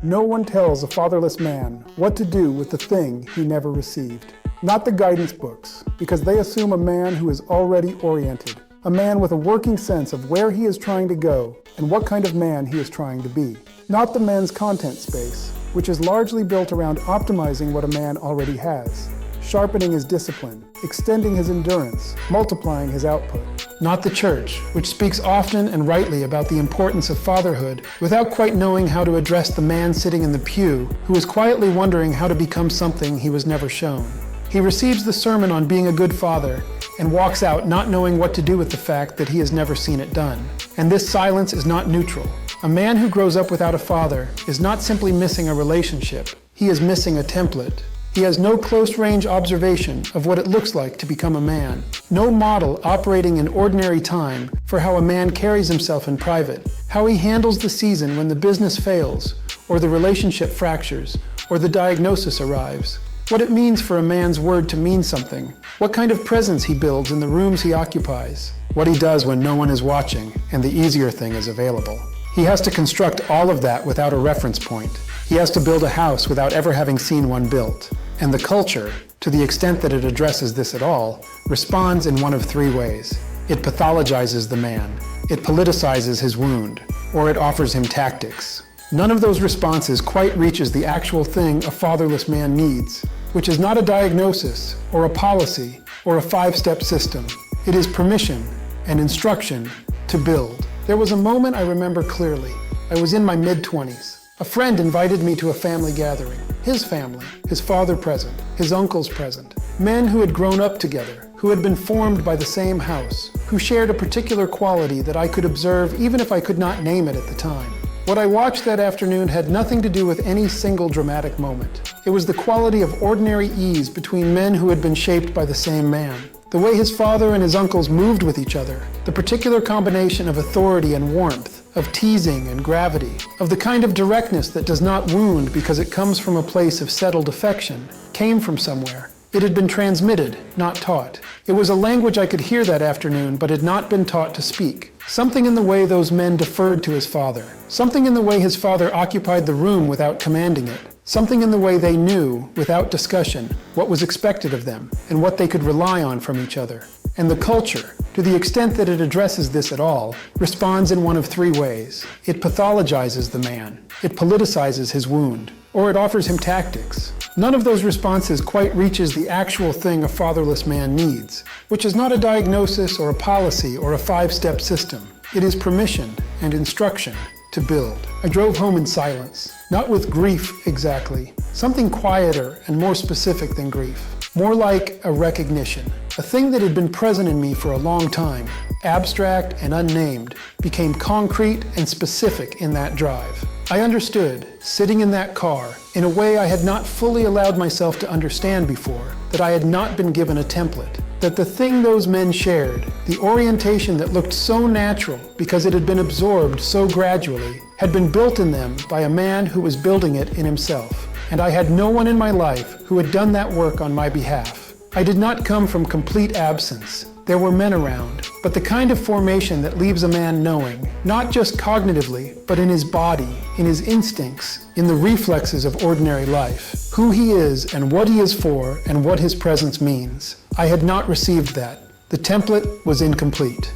No one tells a fatherless man what to do with the thing he never received. Not the guidance books, because they assume a man who is already oriented, a man with a working sense of where he is trying to go and what kind of man he is trying to be. Not the men's content space, which is largely built around optimizing what a man already has, sharpening his discipline, extending his endurance, multiplying his output. Not the church, which speaks often and rightly about the importance of fatherhood without quite knowing how to address the man sitting in the pew who is quietly wondering how to become something he was never shown. He receives the sermon on being a good father and walks out not knowing what to do with the fact that he has never seen it done. And this silence is not neutral. A man who grows up without a father is not simply missing a relationship, he is missing a template. He has no close-range observation of what it looks like to become a man, no model operating in ordinary time for how a man carries himself in private, how he handles the season when the business fails, or the relationship fractures, or the diagnosis arrives, what it means for a man's word to mean something, what kind of presence he builds in the rooms he occupies, what he does when no one is watching and the easier thing is available. He has to construct all of that without a reference point. He has to build a house without ever having seen one built. And the culture, to the extent that it addresses this at all, responds in one of three ways. It pathologizes the man, it politicizes his wound, or it offers him tactics. None of those responses quite reaches the actual thing a fatherless man needs, which is not a diagnosis, or a policy, or a five-step system. It is permission and instruction to build. There was a moment I remember clearly. I was in my mid-20s. A friend invited me to a family gathering. His family, his father present, his uncles present, men who had grown up together, who had been formed by the same house, who shared a particular quality that I could observe even if I could not name it at the time. What I watched that afternoon had nothing to do with any single dramatic moment. It was the quality of ordinary ease between men who had been shaped by the same man. The way his father and his uncles moved with each other, the particular combination of authority and warmth, of teasing and gravity, of the kind of directness that does not wound because it comes from a place of settled affection, came from somewhere. It had been transmitted, not taught. It was a language I could hear that afternoon, but had not been taught to speak. Something in the way those men deferred to his father. Something in the way his father occupied the room without commanding it. Something in the way they knew, without discussion, what was expected of them and what they could rely on from each other. And the culture, to the extent that it addresses this at all, responds in one of three ways. It pathologizes the man, it politicizes his wound, or it offers him tactics. None of those responses quite reaches the actual thing a fatherless man needs, which is not a diagnosis or a policy or a five-step system. It is permission and instruction to build. I drove home in silence, not with grief exactly, something quieter and more specific than grief. More like a recognition. A thing that had been present in me for a long time, abstract and unnamed, became concrete and specific in that drive. I understood, sitting in that car, in a way I had not fully allowed myself to understand before, that I had not been given a template. That the thing those men shared, the orientation that looked so natural because it had been absorbed so gradually, had been built in them by a man who was building it in himself. And I had no one in my life who had done that work on my behalf. I did not come from complete absence. There were men around, but the kind of formation that leaves a man knowing, not just cognitively, but in his body, in his instincts, in the reflexes of ordinary life, who he is and what he is for and what his presence means. I had not received that. The template was incomplete.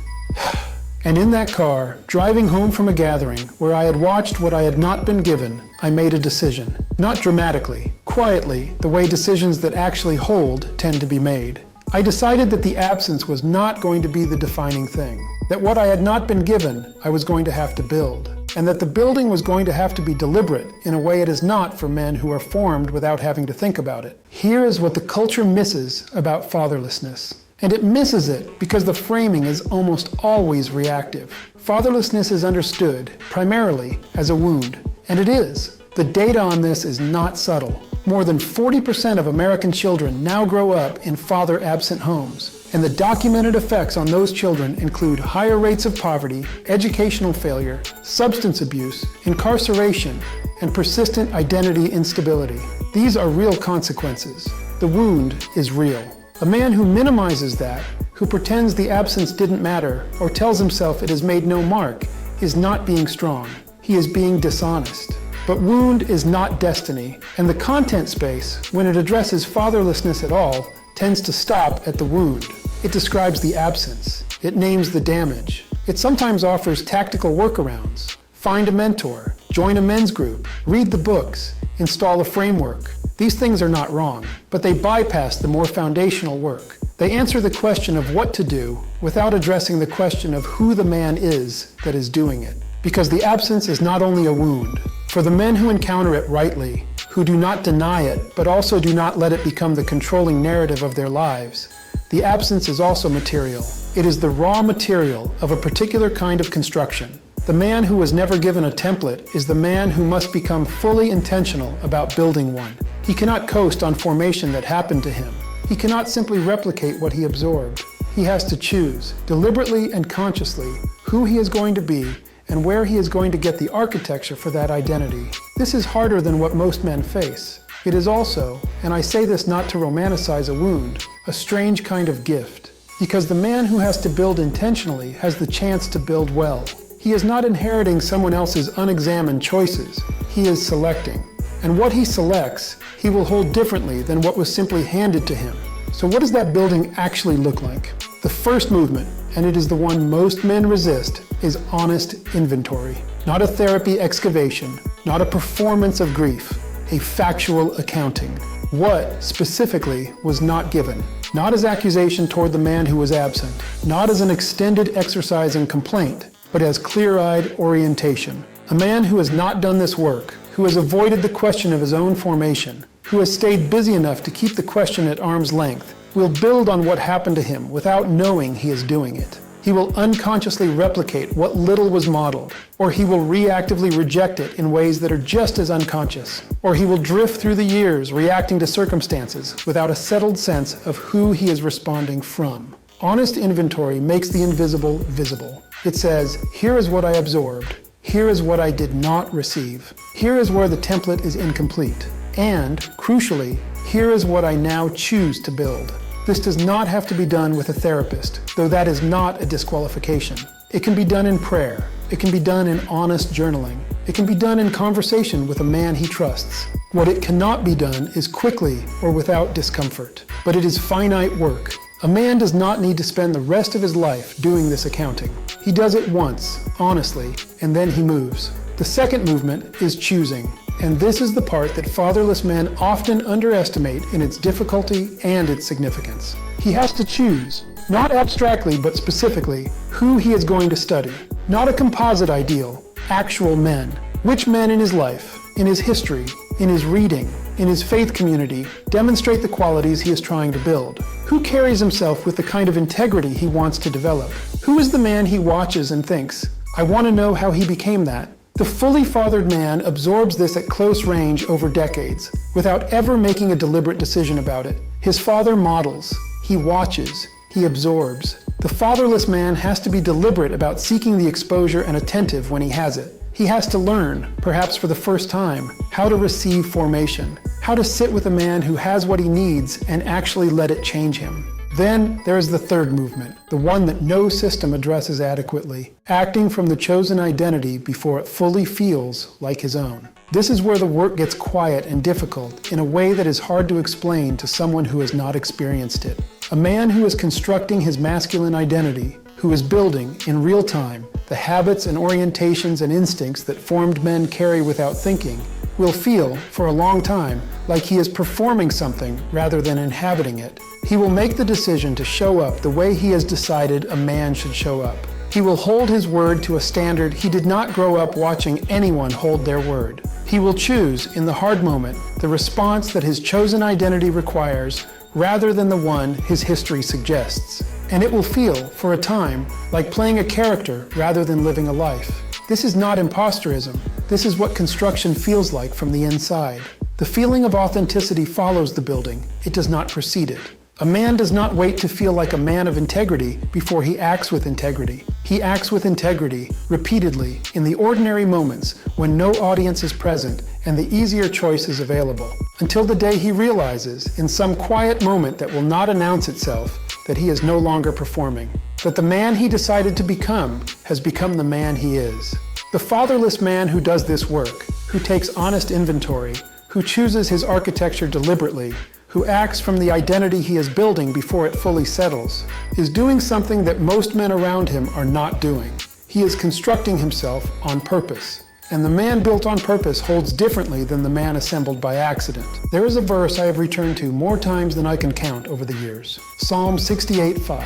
And in that car, driving home from a gathering where I had watched what I had not been given, I made a decision. Not dramatically, quietly, the way decisions that actually hold tend to be made. I decided that the absence was not going to be the defining thing. That what I had not been given, I was going to have to build. And that the building was going to have to be deliberate in a way it is not for men who are formed without having to think about it. Here is what the culture misses about fatherlessness. And it misses it because the framing is almost always reactive. Fatherlessness is understood, primarily, as a wound. And it is. The data on this is not subtle. More than 40% of American children now grow up in father-absent homes. And the documented effects on those children include higher rates of poverty, educational failure, substance abuse, incarceration, and persistent identity instability. These are real consequences. The wound is real. A man who minimizes that, who pretends the absence didn't matter, or tells himself it has made no mark, is not being strong. He is being dishonest. But wound is not destiny, and the content space, when it addresses fatherlessness at all, tends to stop at the wound. It describes the absence. It names the damage. It sometimes offers tactical workarounds. Find a mentor, join a men's group, read the books, install a framework. These things are not wrong, but they bypass the more foundational work. They answer the question of what to do without addressing the question of who the man is that is doing it. Because the absence is not only a wound. For the men who encounter it rightly, who do not deny it, but also do not let it become the controlling narrative of their lives, the absence is also material. It is the raw material of a particular kind of construction. The man who was never given a template is the man who must become fully intentional about building one. He cannot coast on formation that happened to him. He cannot simply replicate what he absorbed. He has to choose, deliberately and consciously, who he is going to be and where he is going to get the architecture for that identity. This is harder than what most men face. It is also, and I say this not to romanticize a wound, a strange kind of gift. Because the man who has to build intentionally has the chance to build well. He is not inheriting someone else's unexamined choices. He is selecting. And what he selects, he will hold differently than what was simply handed to him. So what does that building actually look like? The first movement, and it is the one most men resist, is honest inventory. Not a therapy excavation, not a performance of grief, a factual accounting. What, specifically, was not given? Not as accusation toward the man who was absent, not as an extended exercise in complaint, but as clear-eyed orientation. A man who has not done this work, who has avoided the question of his own formation, who has stayed busy enough to keep the question at arm's length, will build on what happened to him without knowing he is doing it. He will unconsciously replicate what little was modeled, or he will reactively reject it in ways that are just as unconscious, or he will drift through the years reacting to circumstances without a settled sense of who he is responding from. Honest inventory makes the invisible visible. It says, here is what I absorbed, here is what I did not receive, here is where the template is incomplete, and, crucially, here is what I now choose to build. This does not have to be done with a therapist, though that is not a disqualification. It can be done in prayer. It can be done in honest journaling. It can be done in conversation with a man he trusts. What it cannot be done is quickly or without discomfort, but it is finite work. A man does not need to spend the rest of his life doing this accounting. He does it once, honestly, and then he moves. The second movement is choosing. And this is the part that fatherless men often underestimate in its difficulty and its significance. He has to choose, not abstractly but specifically, who he is going to study. Not a composite ideal, actual men. Which men in his life, in his history, in his reading, in his faith community, demonstrate the qualities he is trying to build? Who carries himself with the kind of integrity he wants to develop? Who is the man he watches and thinks, I want to know how he became that? The fully fathered man absorbs this at close range over decades, without ever making a deliberate decision about it. His father models, he watches, he absorbs. The fatherless man has to be deliberate about seeking the exposure and attentive when he has it. He has to learn, perhaps for the first time, how to receive formation, how to sit with a man who has what he needs and actually let it change him. Then there is the third movement, the one that no system addresses adequately, acting from the chosen identity before it fully feels like his own. This is where the work gets quiet and difficult in a way that is hard to explain to someone who has not experienced it. A man who is constructing his masculine identity, who is building, in real time, the habits and orientations and instincts that formed men carry without thinking, will feel, for a long time, like he is performing something rather than inhabiting it. He will make the decision to show up the way he has decided a man should show up. He will hold his word to a standard he did not grow up watching anyone hold their word. He will choose, in the hard moment, the response that his chosen identity requires rather than the one his history suggests. And it will feel, for a time, like playing a character rather than living a life. This is not imposterism. This is what construction feels like from the inside. The feeling of authenticity follows the building. It does not precede it. A man does not wait to feel like a man of integrity before he acts with integrity. He acts with integrity, repeatedly, in the ordinary moments when no audience is present and the easier choice is available, until the day he realizes, in some quiet moment that will not announce itself, that he is no longer performing, that the man he decided to become has become the man he is. The fatherless man who does this work, who takes honest inventory, who chooses his architecture deliberately, who acts from the identity he is building before it fully settles, is doing something that most men around him are not doing. He is constructing himself on purpose. And the man built on purpose holds differently than the man assembled by accident. There is a verse I have returned to more times than I can count over the years. Psalm 68:5.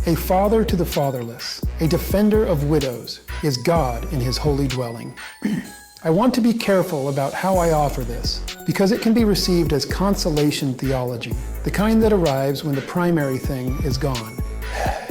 A father to the fatherless, a defender of widows, is God in his holy dwelling. I want to be careful about how I offer this, because it can be received as consolation theology, the kind that arrives when the primary thing is gone.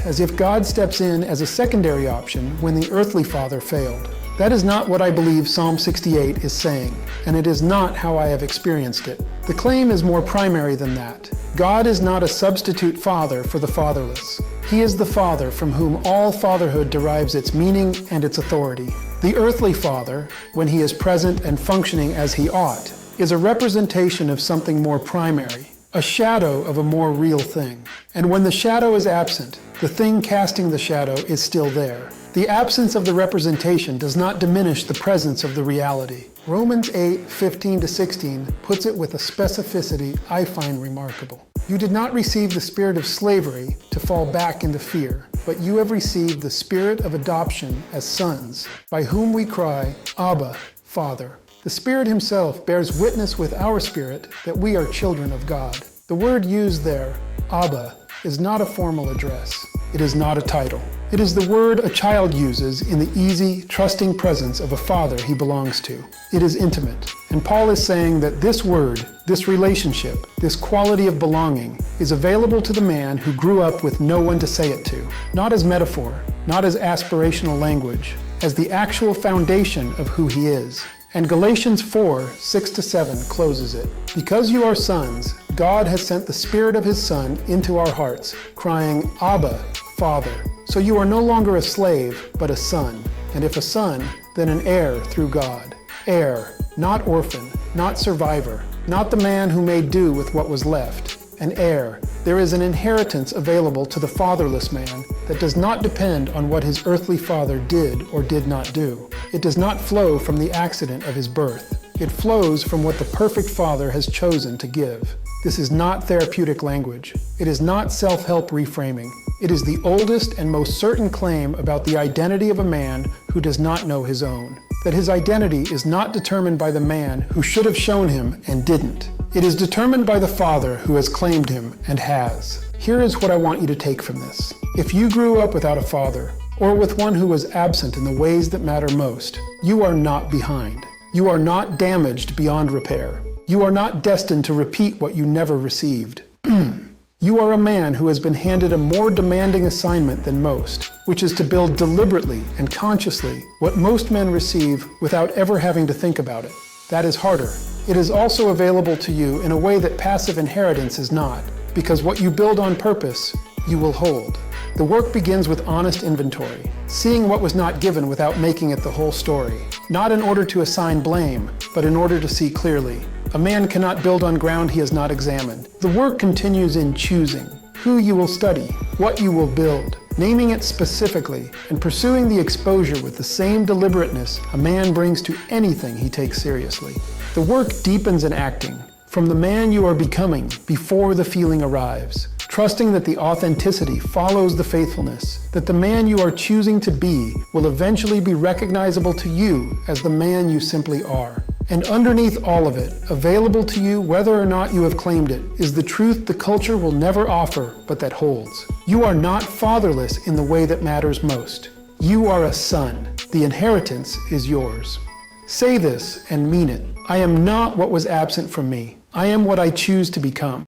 As if God steps in as a secondary option when the earthly father failed. That is not what I believe Psalm 68 is saying, and it is not how I have experienced it. The claim is more primary than that. God is not a substitute father for the fatherless. He is the father from whom all fatherhood derives its meaning and its authority. The earthly father, when he is present and functioning as he ought, is a representation of something more primary, a shadow of a more real thing. And when the shadow is absent, the thing casting the shadow is still there. The absence of the representation does not diminish the presence of the reality. Romans 8:15-16 puts it with a specificity I find remarkable. You did not receive the spirit of slavery to fall back into fear, but you have received the spirit of adoption as sons, by whom we cry, Abba, Father. The Spirit himself bears witness with our spirit that we are children of God. The word used there, Abba, is not a formal address. It is not a title. It is the word a child uses in the easy, trusting presence of a father he belongs to. It is intimate. And Paul is saying that this word, this relationship, this quality of belonging is available to the man who grew up with no one to say it to. Not as metaphor, not as aspirational language, as the actual foundation of who he is. And Galatians 4:6-7 closes it. Because you are sons, God has sent the Spirit of His Son into our hearts, crying, Abba, Father. So you are no longer a slave, but a son. And if a son, then an heir through God. Heir, not orphan, not survivor, not the man who made do with what was left. An heir. There is an inheritance available to the fatherless man that does not depend on what his earthly father did or did not do. It does not flow from the accident of his birth. It flows from what the perfect father has chosen to give. This is not therapeutic language. It is not self-help reframing. It is the oldest and most certain claim about the identity of a man who does not know his own. That his identity is not determined by the man who should have shown him and didn't. It is determined by the Father who has claimed him and has. Here is what I want you to take from this. If you grew up without a father, or with one who was absent in the ways that matter most, you are not behind. You are not damaged beyond repair. You are not destined to repeat what you never received. You are a man who has been handed a more demanding assignment than most, which is to build deliberately and consciously what most men receive without ever having to think about it. That is harder. It is also available to you in a way that passive inheritance is not, because what you build on purpose, you will hold. The work begins with honest inventory, seeing what was not given without making it the whole story, not in order to assign blame, but in order to see clearly. A man cannot build on ground he has not examined. The work continues in choosing who you will study, what you will build, naming it specifically, and pursuing the exposure with the same deliberateness a man brings to anything he takes seriously. The work deepens in acting, from the man you are becoming before the feeling arrives, trusting that the authenticity follows the faithfulness, that the man you are choosing to be will eventually be recognizable to you as the man you simply are. And underneath all of it, available to you whether or not you have claimed it, is the truth the culture will never offer, but that holds. You are not fatherless in the way that matters most. You are a son. The inheritance is yours. Say this and mean it. I am not what was absent from me. I am what I choose to become.